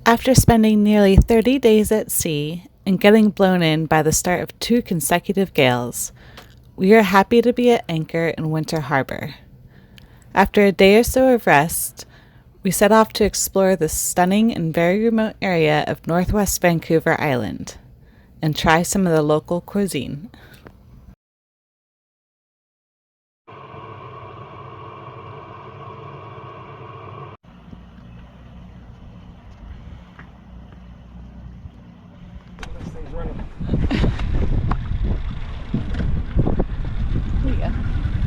After spending nearly 30 days at sea and getting blown in by the start of 2 consecutive gales, we are happy to be at anchor in Winter Harbour. After a day or so of rest, we set off to explore the stunning and very remote area of northwest Vancouver Island and try some of the local cuisine. There you go.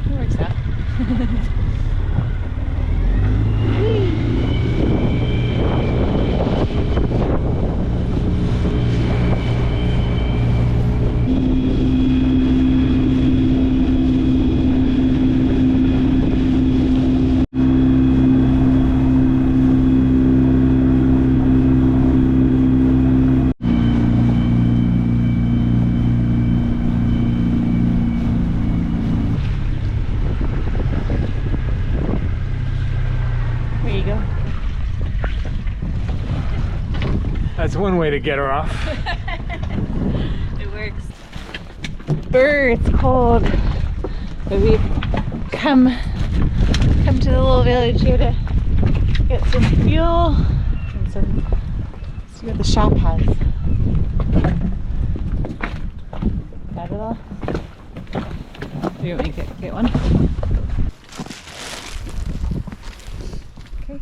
It works out. There you go. That's one way to get her off. It works. Brr, it's cold. But we've come to the little village here to get some fuel and see what the shop has. Got it all? Do you want me to get one? Okay.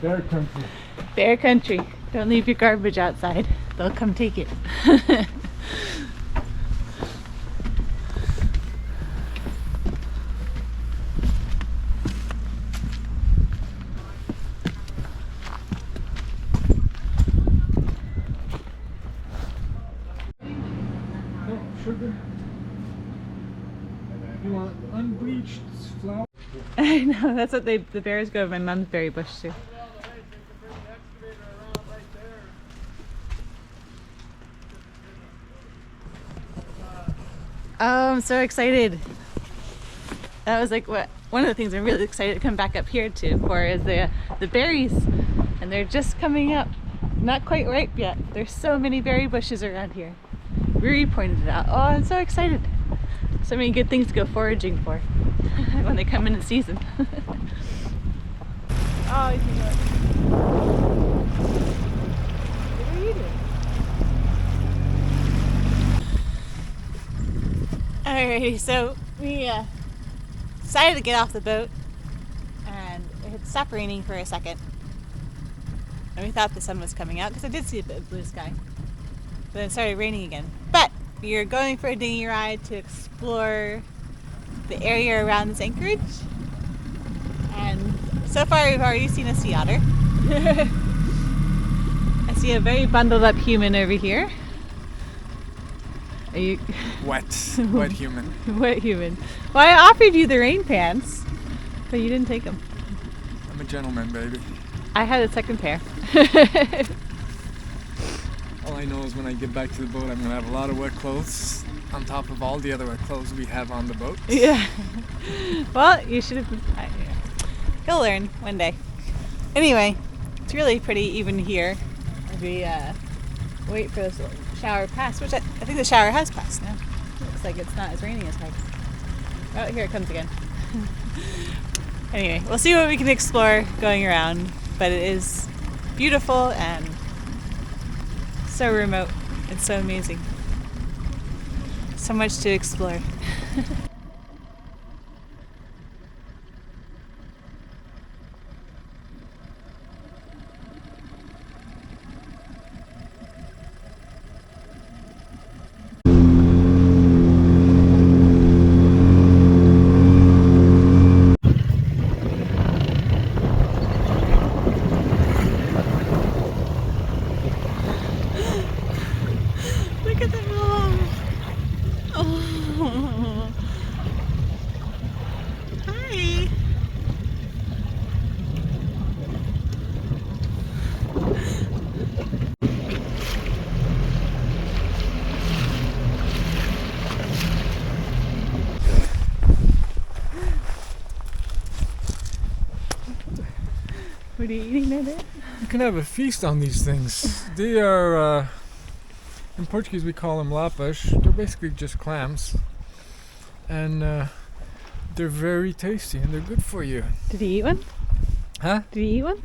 Bear country. Bear country. Don't leave your garbage outside. They'll come take it. No sugar. You want unbleached flour? I know, that's what the bears go to my mom's berry bush too. Oh, I'm so excited. That was like one of the things I'm really excited to come back up here for is the berries, and they're just coming up. Not quite ripe yet. There's so many berry bushes around here. Ruri pointed it out. Oh, I'm so excited. So many good things to go foraging for when they come into season. Oh, you know what are you doing? Alrighty, so we decided to get off the boat, and it had stopped raining for a second, and we thought the sun was coming out because I did see a bit of blue sky. But then it started raining again. But we are going for a dinghy ride to explore the area around this anchorage, and so far we've already seen a sea otter. I see a very bundled up human over here. Are you Wet human. wet human? Well, I offered you the rain pants, but you didn't take them. I'm a gentleman, baby. I had a second pair. All I know is when I get back to the boat, I'm gonna have a lot of wet clothes on top of all the other wet clothes we have on the boat. Yeah. Well, you should have. You'll learn one day. Anyway, it's really pretty even here. As we wait for this shower to pass, which I think the shower has passed now. Looks like it's not as raining as hard. Oh, here it comes again. Anyway, we'll see what we can explore going around, but it is beautiful and so remote. It's so amazing. So much to explore. What are you eating there? You can have a feast on these things. They are, in Portuguese we call them lapas. They're basically just clams. And they're very tasty and they're good for you. Did he eat one? Huh? Did he eat one?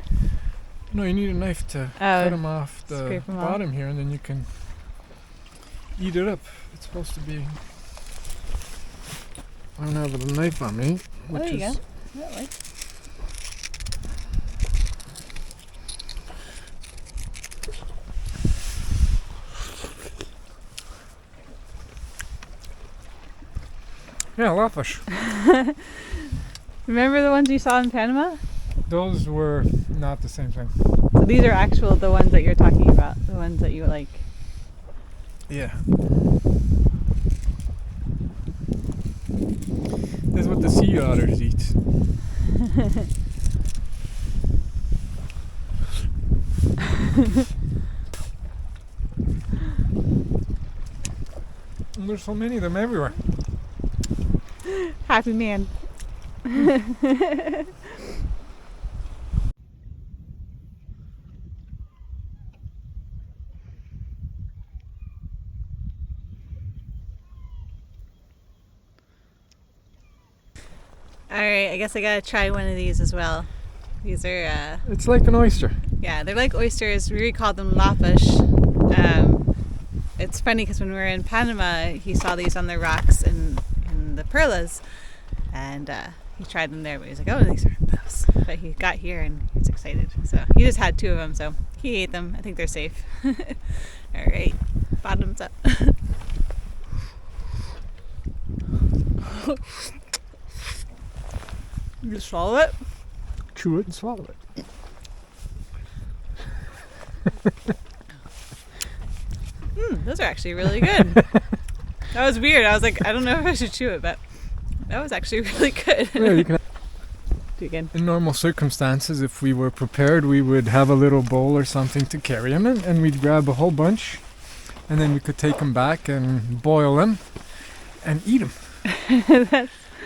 No, you need a knife to cut them off the scrape 'em bottom here, and then you can eat it up. It's supposed to be... I don't have a knife on me, which there you is... go. That works. Yeah, lapas. Remember the ones you saw in Panama? Those were not the same thing. So these are actual, the ones that you're talking about, the ones that you like. Yeah. This is what the sea otters eat. And there's so many of them everywhere. Happy man. Alright, I guess I gotta try one of these as well. These are, It's like an oyster. yeah, they're like oysters. We call them lapas. It's funny because when we were in Panama, he saw these on the rocks in the perlas, and he tried them there, but he was like, oh, these are those. But he got here and he's excited. So he just had 2 of them, so he ate them. I think they're safe. Alright, bottoms up. You just swallow it? Chew it and swallow it. Those are actually really good. That was weird. I was like, I don't know if I should chew it, but that was actually really good. Yeah, you can. Do it again. In normal circumstances, if we were prepared, we would have a little bowl or something to carry them in, and we'd grab a whole bunch, and then we could take them back and boil them and eat them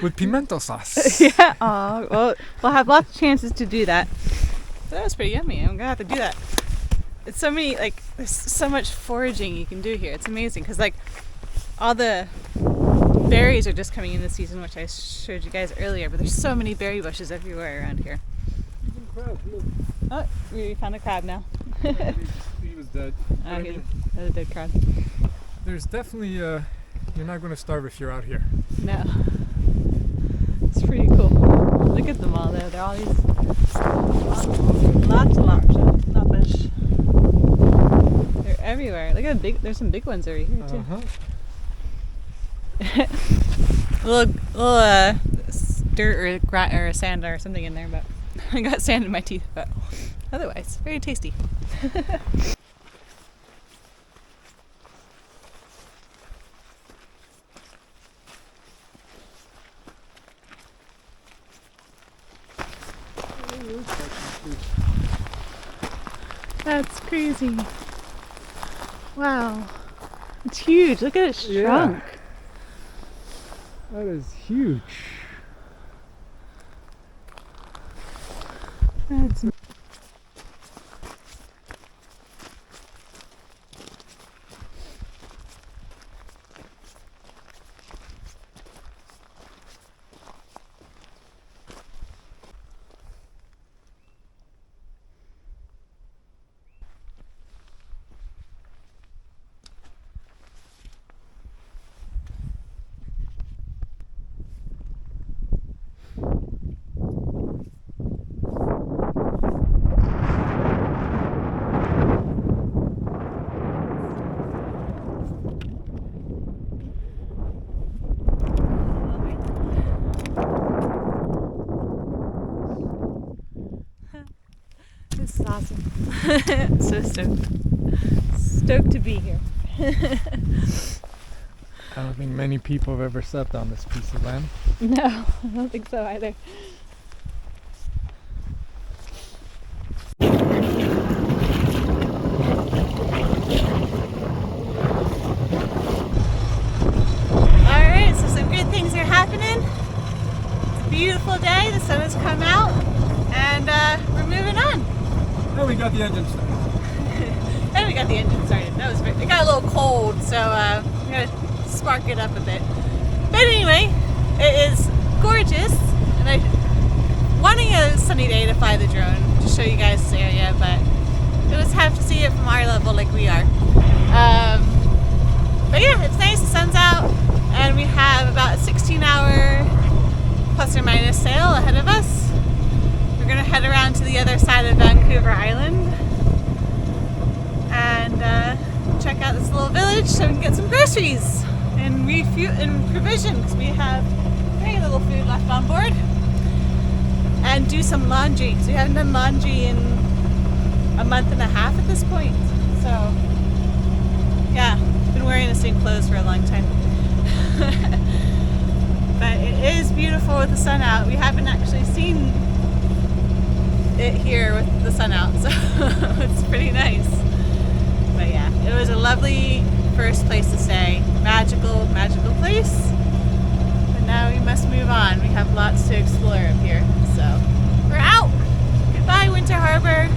with pimento sauce. Yeah. Oh, well, we'll have lots of chances to do that. That was pretty yummy. I'm gonna have to do that. It's so many, like, there's so much foraging you can do here. It's amazing because, like, all the berries are just coming in this season, which I showed you guys earlier, but there's so many berry bushes everywhere around here. Even crabs, look. Oh, we found a crab now. He was dead. Oh, he's a dead crab. There's definitely, you're not going to starve if you're out here. No. It's pretty cool. Look at them all though. They're all these lots of lapas. They're everywhere. Look at the big, there's some big ones over here too. little dirt or sand or something in there, but I got sand in my teeth, but otherwise very tasty. That's crazy. Wow. It's huge. Look at it shrunk. That is huge. That's This is awesome. So stoked. Stoked to be here. I don't think many people have ever stepped on this piece of land. No, I don't think so either. Alright, so some good things are happening. It's a beautiful day, the sun has come out, and we're moving on. we got the engine started. And we got the engine started. That was great. It got a little cold, so we gotta spark it up a bit. But anyway, it is gorgeous, and I wanting a sunny day to fly the drone to show you guys this area, but you'll just have to see it from our level like we are. But yeah, it's nice. The sun's out, and we have about a 16-hour plus or minus sail ahead of us. We're gonna head around to the other side of Vancouver Island and check out this little village so we can get some groceries and refuel and provision, because we have very little food left on board, and do some laundry, because we haven't done laundry in a month and a half at this point. So yeah, been wearing the same clothes for a long time. But it is beautiful with the sun out. We haven't actually seen it here with the sun out, so it's pretty nice. But yeah, it was a lovely first place to stay. Magical place. But now we must move on. We have lots to explore up here. So we're out. Goodbye, Winter Harbour.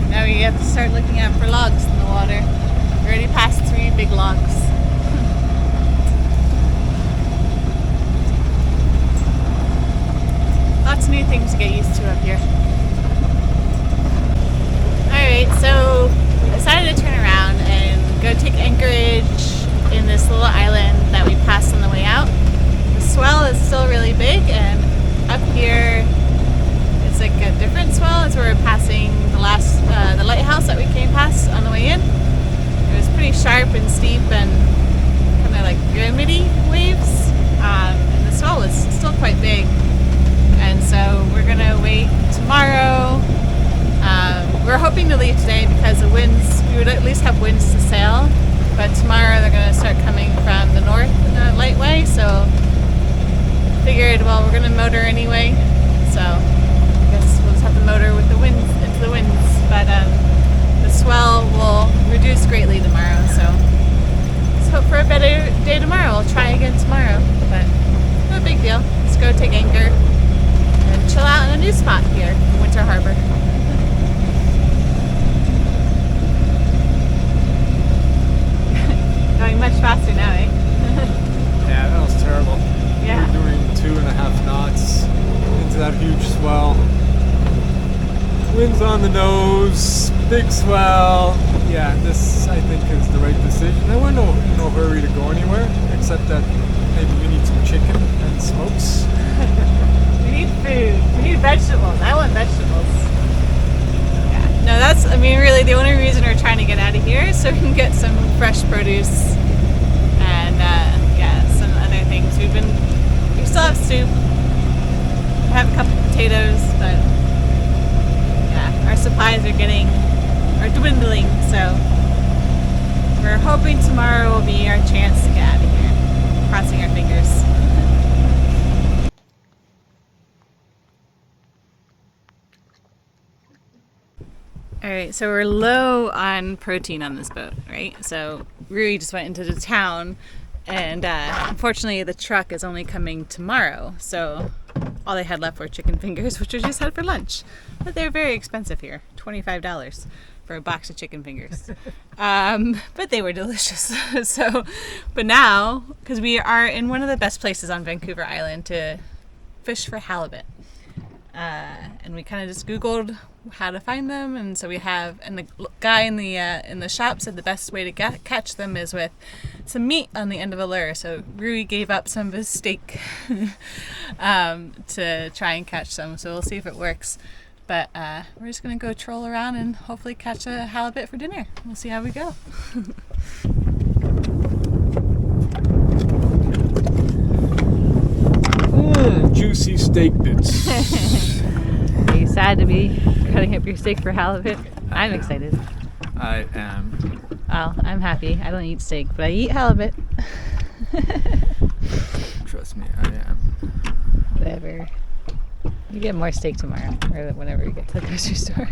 Now we have to start looking out for logs in the water. We already passed 3 big logs. Lots of new things to get used to up here. Alright, so we decided to turn around and go take anchorage in this little island that we passed on the way out. The swell is still really big, and up here it's like a different swell as we were passing the lighthouse that we came past on the way in. It was pretty sharp and steep and kind of like pyramid-y waves, and the swell was still quite big. And so we're gonna wait tomorrow. We're hoping to leave today because the winds, we would at least have winds to sail, but tomorrow they're gonna start coming from the north in a light way, so figured, well, we're gonna motor anyway, so I guess we'll just have to motor with the winds, into the winds. But the swell will reduce greatly tomorrow, so let's hope for a better day tomorrow. We'll try again tomorrow, but no big deal. Let's go take anchor and chill out in a new spot here in Winter Harbour. Going much faster now, eh? Yeah, that was terrible. Yeah. We were doing 2.5 knots into that huge swell. Winds on the nose, big swell. Yeah, this I think is the right decision. And we're in no hurry to go anywhere, except that maybe we need some chicken and smokes. We need food. We need vegetables. I want vegetables. Yeah. No, that's, I mean, really the only reason we're trying to get out of here is so we can get some fresh produce and yeah, some other things. We still have soup. We have a couple potatoes, but yeah, our supplies are dwindling, so we're hoping tomorrow will be our chance to get out of here. Crossing our fingers. Alright, so we're low on protein on this boat, right? So Rui just went into the town, and unfortunately the truck is only coming tomorrow, so all they had left were chicken fingers, which we just had for lunch. But they're very expensive here, $25 for a box of chicken fingers. But they were delicious. But now, because we are in one of the best places on Vancouver Island to fish for halibut, and we kind of just Googled how to find them, and so we have, and the guy in the shop said the best way to catch them is with some meat on the end of a lure. So Rui gave up some of his steak to try and catch some, so we'll see if it works. But we're just gonna go troll around and hopefully catch a halibut for dinner. We'll see how we go. Juicy steak bits. Are you sad to be cutting up your steak for halibut? I'm excited. I am. Well, I'm happy. I don't eat steak, but I eat halibut. Trust me, I am. Whatever. You get more steak tomorrow, or whenever you get to the grocery store.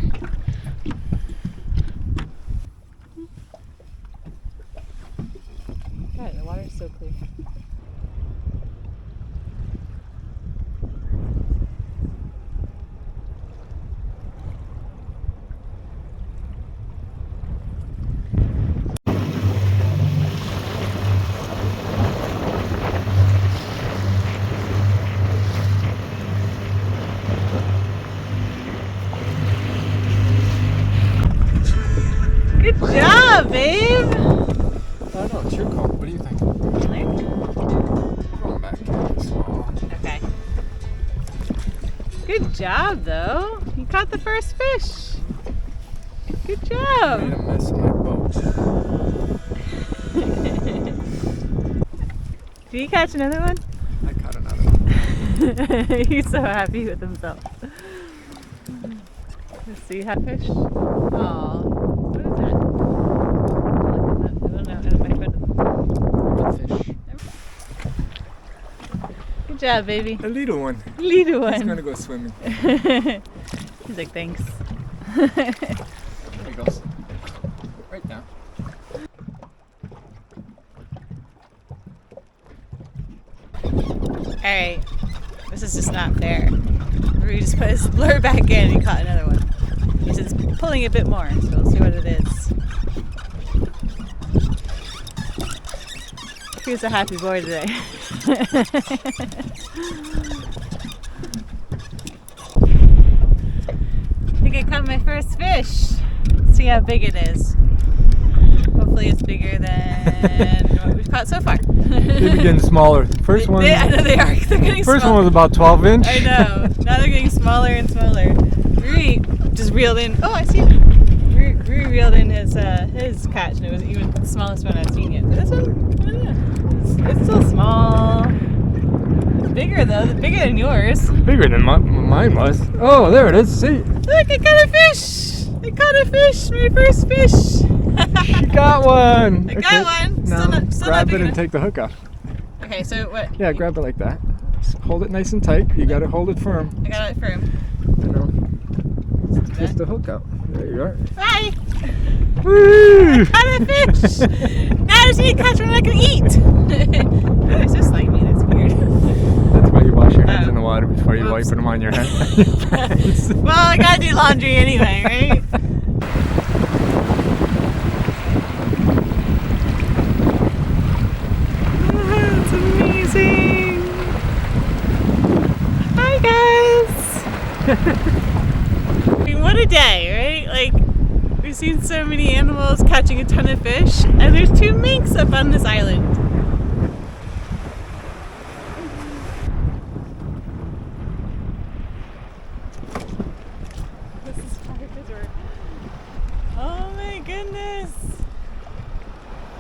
babe? I know, it's your call. What do you think? Really? Going back in small. Okay. Good job, though. You caught the first fish. Good I job. made a mess of my boat. Did you catch another one? I caught another one. He's so happy with himself. Let's see, hat fish. Oh, what is that? Look at that. I don't know. It might be Fish. Good job, baby. A little one. Little one. He's gonna go swimming. He's like, thanks. There he goes. Right now. Alright, this is just not fair. Rudy just put his lure back in and he caught another one. He's just pulling a bit more, so we'll see what it is. He's a happy boy today. I think I caught my first fish. Let's see how big it is. Hopefully it's bigger than what we've caught so far. They're getting smaller. First one. I know they are. They're getting First smaller. one was about 12 inch. I know. Now they're getting smaller and smaller. Rui just reeled in. Oh, I see it. Rui reeled in his catch, and it was even the smallest one I've seen yet. But this one, I don't know. It's still small. It's bigger though. It's bigger than yours. Bigger than mine was. Oh, there it is. See? Look, I caught a fish. I caught a fish. My first fish. She got one. I got one. Now Still not grab big it and enough. take the hook off. Okay, so what? Yeah, grab it like that. Just hold it nice and tight. You gotta hold it firm. I got it firm. You know, just the hook out. There you are. Bye. Woo! Caught a fish. Now I just need to catch one I can eat. They're so slimy. That's weird. That's why you wash your hands in the water before you wipe Whoops. them on your head. Well, I gotta do laundry anyway, right? That's amazing. Hi guys. I mean, what a day, right? Like, we've seen so many animals catching a ton of fish, and there's 2 minks up on this island. This is Harbour. Oh my goodness.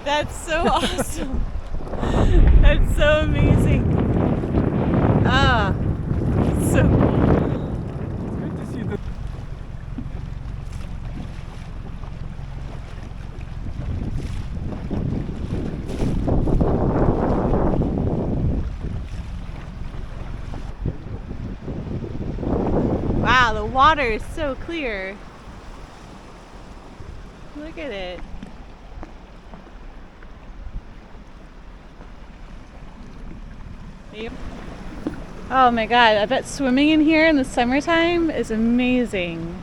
That's so awesome. That's so amazing. Ah, it's so cool. Good to see the Wow, the water is so clear. Look at it. Oh my god, I bet swimming in here in the summertime is amazing.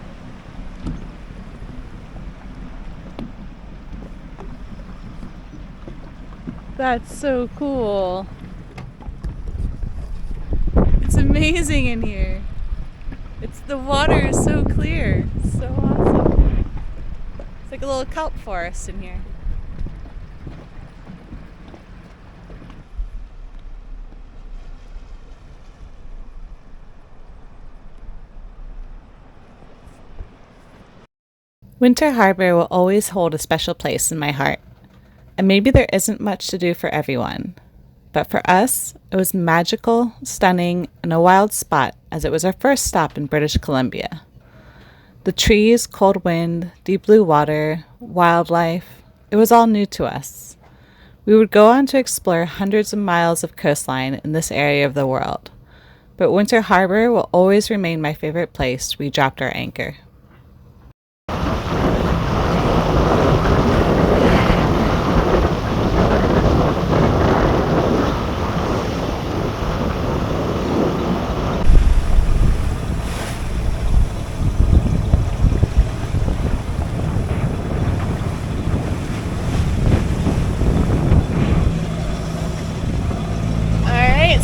That's so cool. It's amazing in here. The water is so clear. It's so awesome. It's like a little kelp forest in here. Winter Harbour will always hold a special place in my heart. And maybe there isn't much to do for everyone. But for us, it was magical, stunning, and a wild spot as it was our first stop in British Columbia. The trees, cold wind, deep blue water, wildlife, it was all new to us. We would go on to explore hundreds of miles of coastline in this area of the world. But Winter Harbour will always remain my favorite place we dropped our anchor.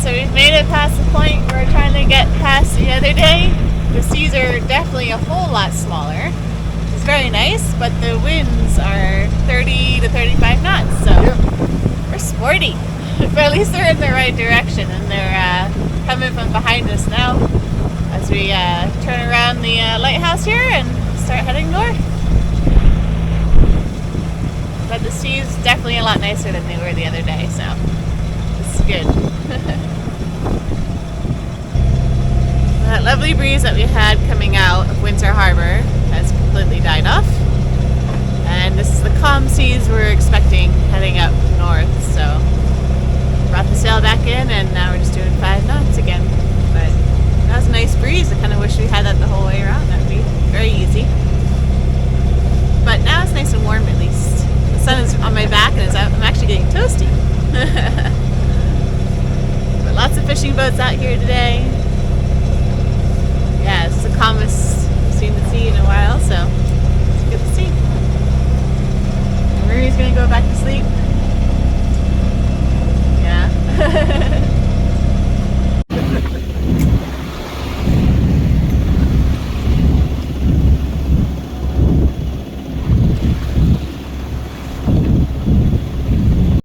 So we've made it past the point we're trying to get past the other day. The seas are definitely a whole lot smaller, which is very nice, but the winds are 30 to 35 knots, so we're sporty. But at least they're in the right direction, and they're coming from behind us now as we turn around the lighthouse here and start heading north. But the sea's definitely a lot nicer than they were the other day, so this is good. That lovely breeze that we had coming out of Winter Harbour has completely died off. And this is the calm seas we're expecting heading up north, so brought the sail back in and now we're just doing 5 knots again. But that was a nice breeze. I kind of wish we had that the whole way around. That would be very easy. But now it's nice and warm at least. The sun is on my back and I'm actually getting toasty. But lots of fishing boats out here today. Yeah, it's the calmest I've seen the sea in a while, so it's good to see. Marie's gonna go back to sleep.